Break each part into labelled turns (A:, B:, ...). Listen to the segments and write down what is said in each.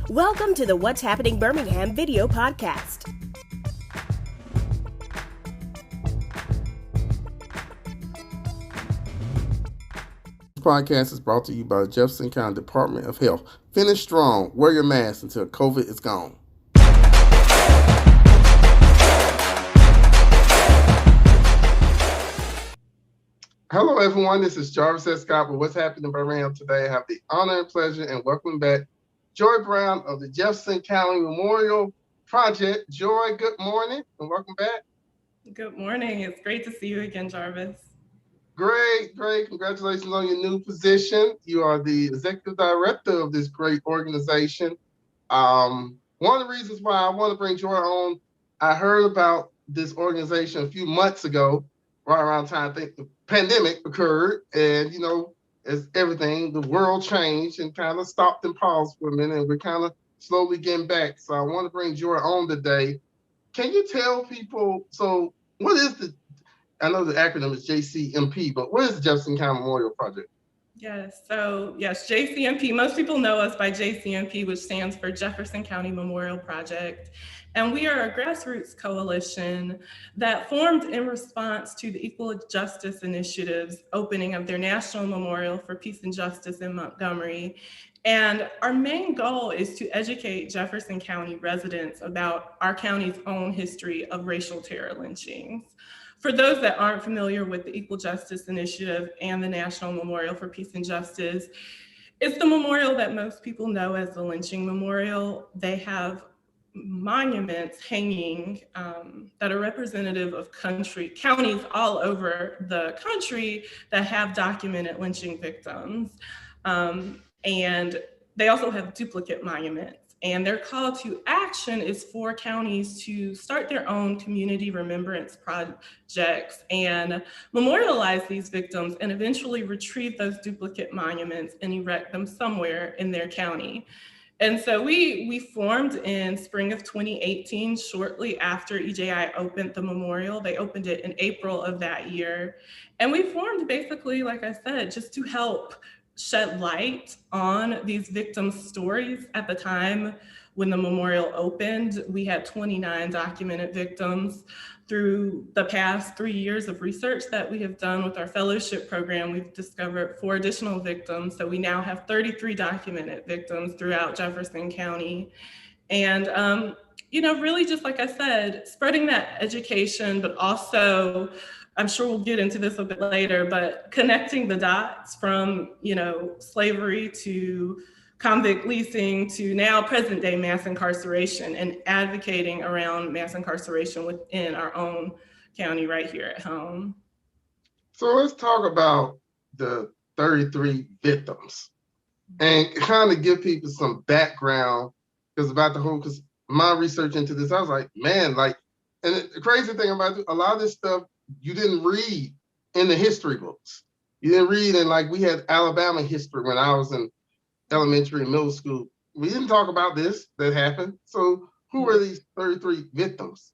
A: Welcome to the What's Happening Birmingham video podcast.
B: This podcast is brought to you by the Jefferson County Department of Health. Finish strong. Wear your mask until COVID is gone. Hello, everyone. This is Jarvis S. Scott with What's Happening in Birmingham today. I have the honor and pleasure and welcome back Joy Brown of the Jefferson County Memorial Project. Joy, good morning and welcome back.
C: Good morning. It's great to see you again, Jarvis.
B: Great. Congratulations on your new position. You are the executive director of this great organization. One of the reasons why I want to bring Joy on, I heard about this organization a few months ago, right around the time I think the pandemic occurred. And, you know, as everything, the world changed and kind of stopped and paused for a minute. And we're kind of slowly getting back. So I want to bring Joy on today. Can you tell people, so what is I know the acronym is JCMP, but what is the Jefferson County Memorial Project?
C: Yes, JCMP. Most people know us by JCMP, which stands for Jefferson County Memorial Project. And we are a grassroots coalition that formed in response to the Equal Justice Initiative's opening of their National Memorial for Peace and Justice in Montgomery. And our main goal is to educate Jefferson County residents about our county's own history of racial terror lynchings. For those that aren't familiar with the Equal Justice Initiative and the National Memorial for Peace and Justice, it's the memorial that most people know as the Lynching Memorial. They have monuments hanging that are representative of counties all over the country that have documented lynching victims. And they also have duplicate monuments. And their call to action is for counties to start their own community remembrance projects and memorialize these victims and eventually retrieve those duplicate monuments and erect them somewhere in their county. And so we formed in spring of 2018, shortly after EJI opened the memorial. They opened it in April of that year. And we formed basically, like I said, just to help shed light on these victims' stories. At the time when the memorial opened, we had 29 documented victims. Through the past 3 years of research that we have done with our fellowship program, we've discovered 4 additional victims. So we now have 33 documented victims throughout Jefferson County. And, really just like I said, spreading that education, but also, I'm sure we'll get into this a bit later, but connecting the dots from, slavery to convict leasing to now present day mass incarceration and advocating around mass incarceration within our own county right here at home.
B: So let's talk about the 33 victims and kind of give people some background because my research into this, I was like, man, and the crazy thing about a lot of this stuff, you didn't read in the history books. You didn't read in we had Alabama history when I was in elementary and middle school. We didn't talk about this that happened. So who were these 33 victims?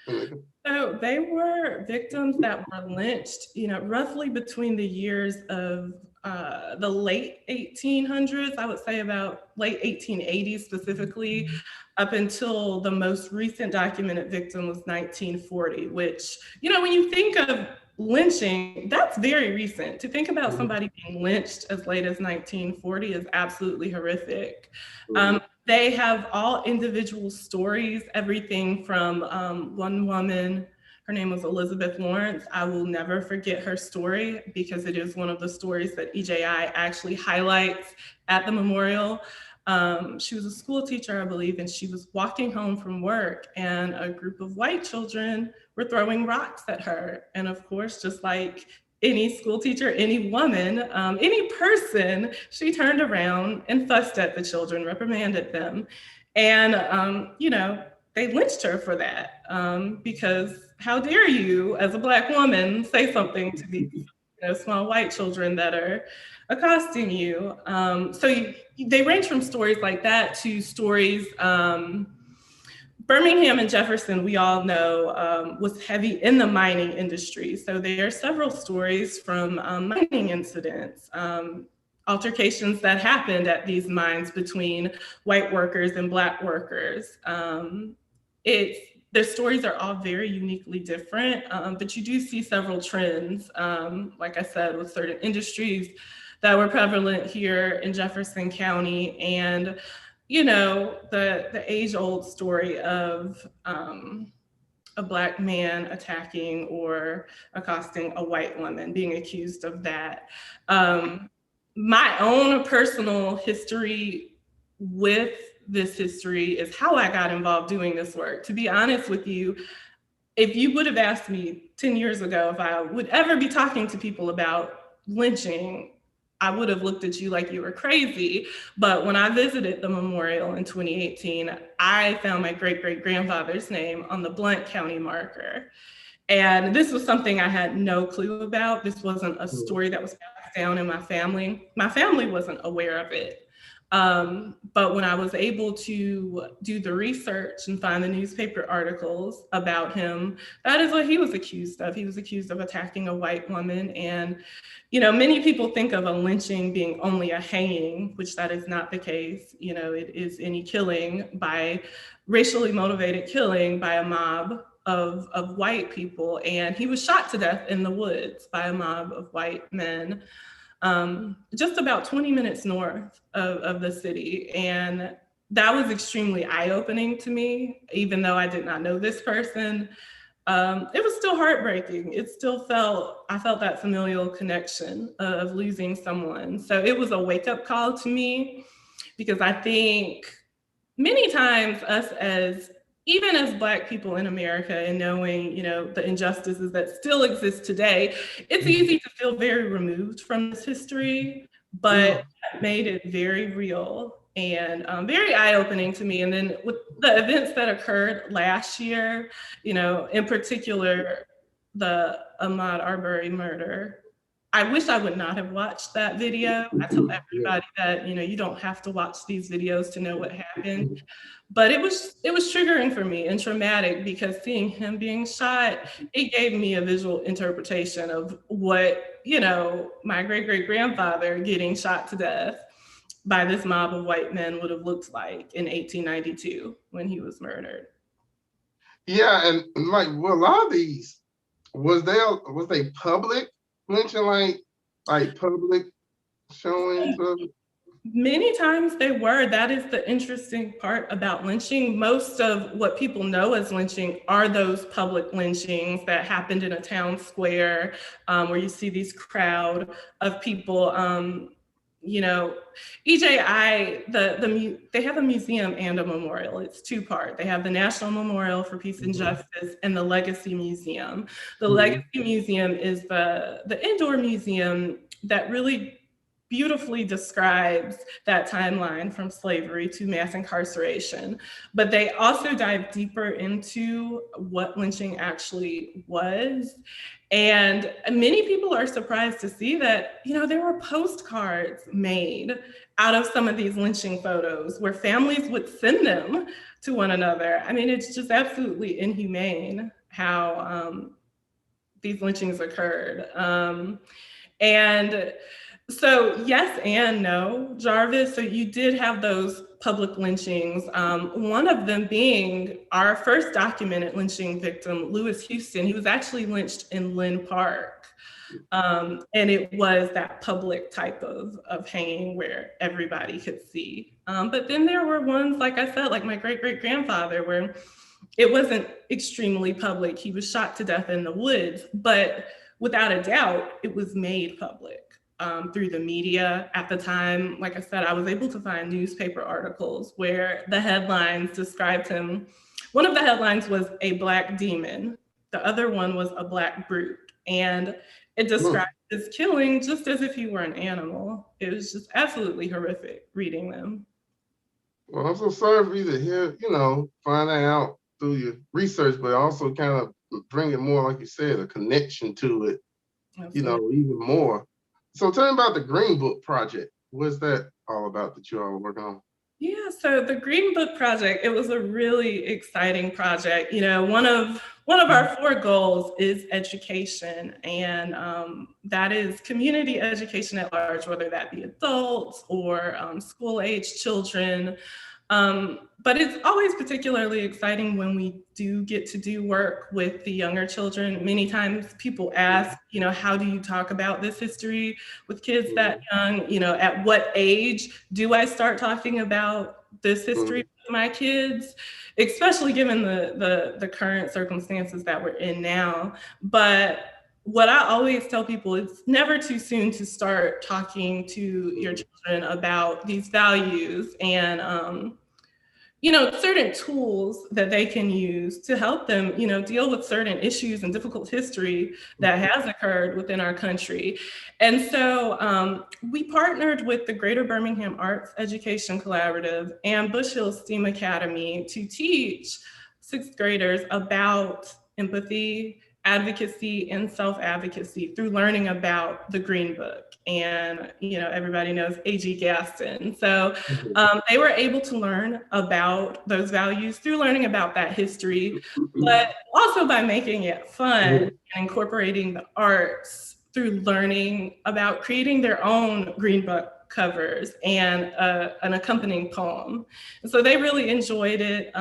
C: So they were victims that were lynched, roughly between the years of the late 1800s, I would say about late 1880s specifically, up until the most recent documented victim was 1940, which, when you think of lynching, that's very recent. To think about somebody being lynched as late as 1940 is absolutely horrific. They have all individual stories, everything from one woman, her name was Elizabeth Lawrence. I will never forget her story because it is one of the stories that EJI actually highlights at the memorial. She was a school teacher, I believe, and she was walking home from work and a group of white children were throwing rocks at her. And of course, just like any school teacher, any woman, any person, she turned around and fussed at the children, reprimanded them. And, they lynched her for that because how dare you, as a Black woman, say something to these small white children that are accosting you. They range from stories like that to stories. Birmingham and Jefferson, we all know, was heavy in the mining industry. So there are several stories from mining incidents. altercations that happened at these mines between white workers and Black workers. Their stories are all very uniquely different, but you do see several trends, like I said, with certain industries that were prevalent here in Jefferson County, and the age-old story of a Black man attacking or accosting a white woman, being accused of that. My own personal history with this history is how I got involved doing this work. To be honest with you, if you would have asked me 10 years ago if I would ever be talking to people about lynching, I would have looked at you like you were crazy. But when I visited the memorial in 2018, I found my great-great-grandfather's name on the Blount County marker. And this was something I had no clue about. This wasn't a story that was passed down in my family. My family wasn't aware of it. But when I was able to do the research and find the newspaper articles about him, that is what he was accused of. He was accused of attacking a white woman. And, many people think of a lynching being only a hanging, which that is not the case. It is any racially motivated killing by a mob of white people. And he was shot to death in the woods by a mob of white men. Just about 20 minutes north of the city. And that was extremely eye-opening to me, even though I did not know this person. It was still heartbreaking. I felt that familial connection of losing someone. So it was a wake-up call to me, because I think many times even as Black people in America, and knowing, the injustices that still exist today, it's easy to feel very removed from this history, but that made it very real and very eye-opening to me. And then with the events that occurred last year, in particular, the Ahmaud Arbery murder, I wish I would not have watched that video. I tell everybody that, you don't have to watch these videos to know what happened. But it was triggering for me and traumatic, because seeing him being shot, it gave me a visual interpretation of what, my great-great-grandfather getting shot to death by this mob of white men would have looked like in 1892 when he was murdered.
B: Yeah, and like, well, a lot of these, was they public lynching, like public showings of it?
C: Many times they were. That is the interesting part about lynching. Most of what people know as lynching are those public lynchings that happened in a town square, where you see these crowd of people. EJI, they have a museum and a memorial. It's two-part. They have the National Memorial for Peace and Justice and the Legacy Museum. The Legacy Museum is the indoor museum that really beautifully describes that timeline from slavery to mass incarceration. But they also dive deeper into what lynching actually was. And many people are surprised to see that, there were postcards made out of some of these lynching photos where families would send them to one another. I mean, it's just absolutely inhumane how these lynchings occurred. And so yes and no, Jarvis. So you did have those public lynchings. One of them being our first documented lynching victim, Lewis Houston. He was actually lynched in Lynn Park. And it was that public type of hanging where everybody could see. But then there were ones, like I said, like my great-great-grandfather, where it wasn't extremely public. He was shot to death in the woods, but without a doubt, it was made public. Through the media at the time. Like I said, I was able to find newspaper articles where the headlines described him. One of the headlines was "A Black Demon." The other one was "A Black Brute." And it described his killing just as if he were an animal. It was just absolutely horrific reading them.
B: Well, I'm so sorry for you to hear, find that out through your research, but also kind of bring it more, like you said, a connection to it,
C: Absolutely.
B: even more. So tell me about the Green Book Project. What's that all about that you all are working on?
C: Yeah, so the Green Book project, it was a really exciting project. One of our four goals is education, and that is community education at large, whether that be adults or school-age children. But it's always particularly exciting when we do get to do work with the younger children. Many times people ask, how do you talk about this history with kids that young? At what age do I start talking about this history with my kids? Especially given the current circumstances that we're in now. But what I always tell people is never too soon to start talking to your children about these values and certain tools that they can use to help them, deal with certain issues and difficult history that has occurred within our country. And so we partnered with the Greater Birmingham Arts Education Collaborative and Bush Hill STEAM Academy to teach sixth graders about empathy, advocacy, and self-advocacy through learning about the Green Book. And, everybody knows A.G. Gaston. So they were able to learn about those values through learning about that history, but also by making it fun and incorporating the arts through learning about creating their own Green Book covers and an accompanying poem. And so they really enjoyed it.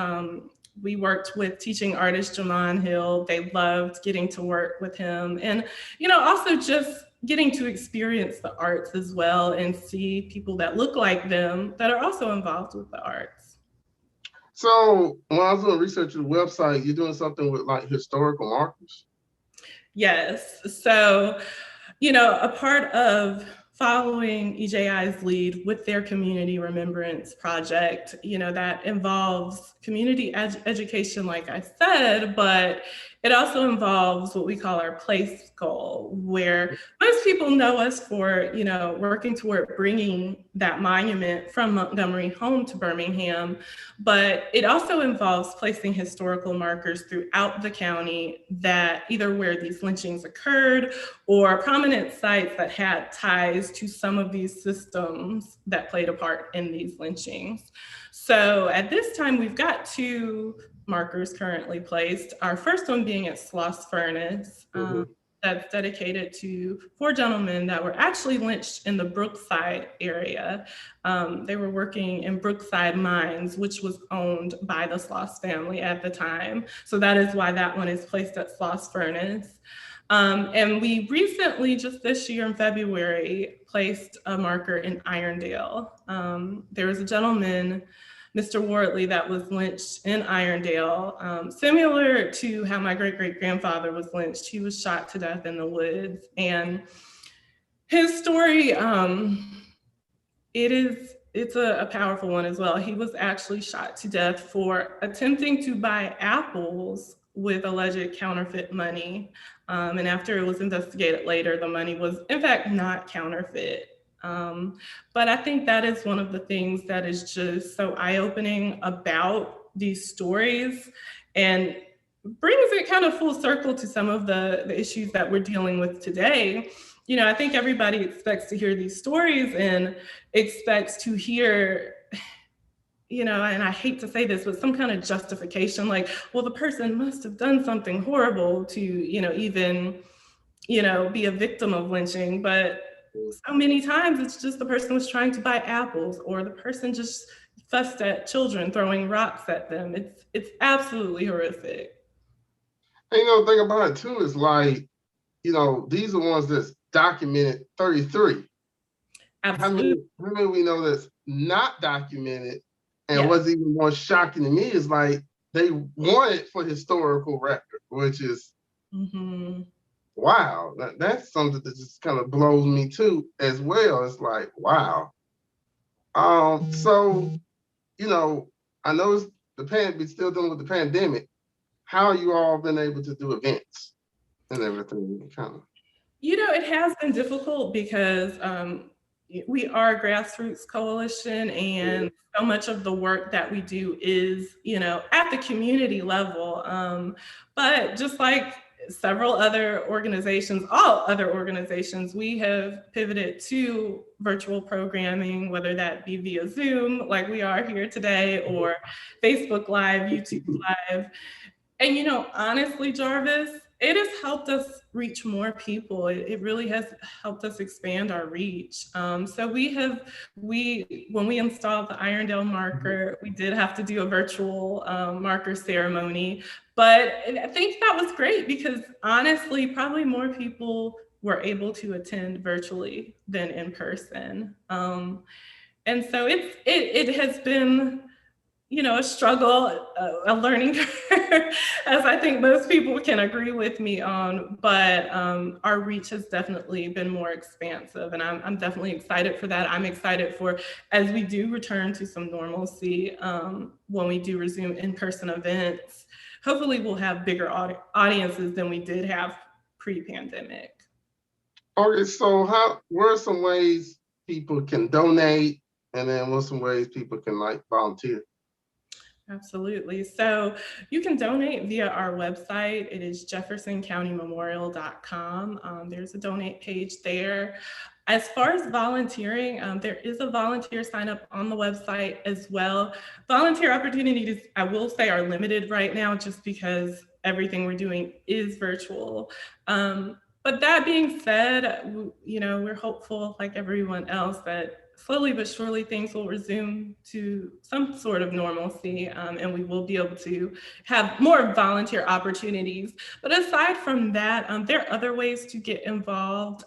C: We worked with teaching artist Jamon Hill. They loved getting to work with him. And, also just getting to experience the arts as well and see people that look like them that are also involved with the arts.
B: So when I was doing research on the website, you're doing something with like historical markers?
C: Yes. So, a part of following EJI's lead with their community remembrance project, that involves community education, like I said, but it also involves what we call our place goal, where most people know us for, working toward bringing that monument from Montgomery home to Birmingham, but it also involves placing historical markers throughout the county that either where these lynchings occurred or prominent sites that had ties to some of these systems that played a part in these lynchings. So at this time, we've got two markers currently placed. Our first one being at Sloss Furnace, that's dedicated to four gentlemen that were actually lynched in the Brookside area. They were working in Brookside Mines, which was owned by the Sloss family at the time. So that is why that one is placed at Sloss Furnace. And we recently, just this year in February, placed a marker in Irondale. There was a gentleman, Mr. Wardley, that was lynched in Irondale, similar to how my great-great-grandfather was lynched. He was shot to death in the woods. And his story, it's a powerful one as well. He was actually shot to death for attempting to buy apples with alleged counterfeit money. And after it was investigated later, the money was in fact not counterfeit. But I think that is one of the things that is just so eye-opening about these stories and brings it kind of full circle to some of the issues that we're dealing with today. I think everybody expects to hear these stories and expects to hear, and I hate to say this, but some kind of justification, like, well, the person must have done something horrible to, even, be a victim of lynching. But so many times it's just the person was trying to buy apples, or the person just fussed at children, throwing rocks at them. It's absolutely horrific.
B: And the thing about it too is like, these are ones that's documented 33.
C: Absolutely.
B: How many we know that's not documented? And what's even more shocking to me is like they want it for historical record, which is wow. That's something that just kind of blows me too as well. It's like, wow. So, I know it's we're still dealing with the pandemic. How you all been able to do events and everything kind of?
C: It has been difficult because we are a grassroots coalition, and so much of the work that we do is, at the community level. But just like several other organizations, all other organizations, we have pivoted to virtual programming, whether that be via Zoom, like we are here today, or Facebook Live, YouTube Live. And, honestly, Jarvis, it has helped us reach more people. It really has helped us expand our reach. So when we installed the Irondale marker, we did have to do a virtual marker ceremony, but I think that was great because honestly, probably more people were able to attend virtually than in person. And so it has been, a struggle, a learning curve, as I think most people can agree with me on, but our reach has definitely been more expansive, and I'm definitely excited for that. I'm excited for, as we do return to some normalcy, when we do resume in-person events, hopefully we'll have bigger audiences than we did have pre-pandemic.
B: Okay, so what are some ways people can donate, and then what are some ways people can volunteer?
C: Absolutely. So you can donate via our website. It is jeffersoncountymemorial.com. There's a donate page there. As far as volunteering, there is a volunteer sign up on the website as well. Volunteer opportunities, I will say, are limited right now just because everything we're doing is virtual. But that being said, we're hopeful, like everyone else, that slowly but surely things will resume to some sort of normalcy, and we will be able to have more volunteer opportunities. But aside from that, there are other ways to get involved.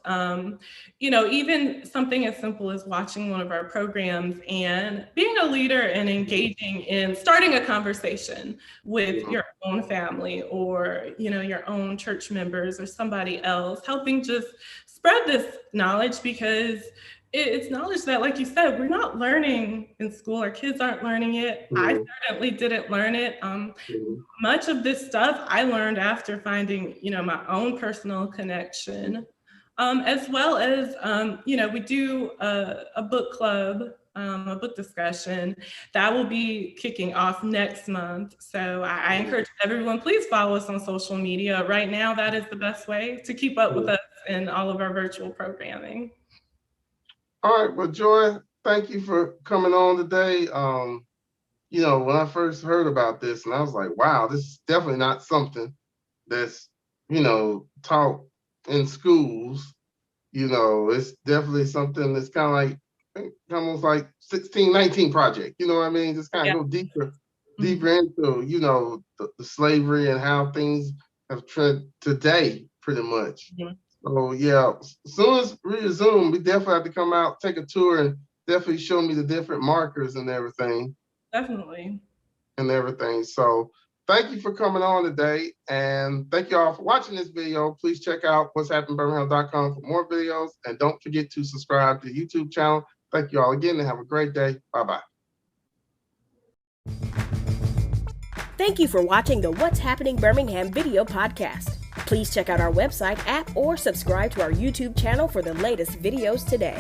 C: Even something as simple as watching one of our programs and being a leader and engaging in starting a conversation with your own family or, your own church members or somebody else, helping just spread this knowledge, because it's knowledge that, like you said, we're not learning in school. Our kids aren't learning it. I certainly didn't learn it. Much of this stuff I learned after finding, my own personal connection, as well as, we do a book club, a book discussion that will be kicking off next month. So I encourage everyone, please follow us on social media. Right now, that is the best way to keep up with us in all of our virtual programming.
B: All right, well, Joy, thank you for coming on today. When I first heard about this, and I was like, wow, this is definitely not something that's, taught in schools. It's definitely something that's kind of like, almost like 1619 project, you know what I mean? Just kind of go deeper into, the slavery and how things have trended today, pretty much. So yeah, as soon as we resume, we definitely have to come out, take a tour, and definitely show me the different markers and everything.
C: Definitely.
B: And everything. So thank you for coming on today. And thank you all for watching this video. Please check out what'shappenedbirmingham.com for more videos. And don't forget to subscribe to the YouTube channel. Thank you all again and have a great day. Bye-bye.
A: Thank you for watching the What's Happening Birmingham video podcast. Please check out our website, app, or subscribe to our YouTube channel for the latest videos today.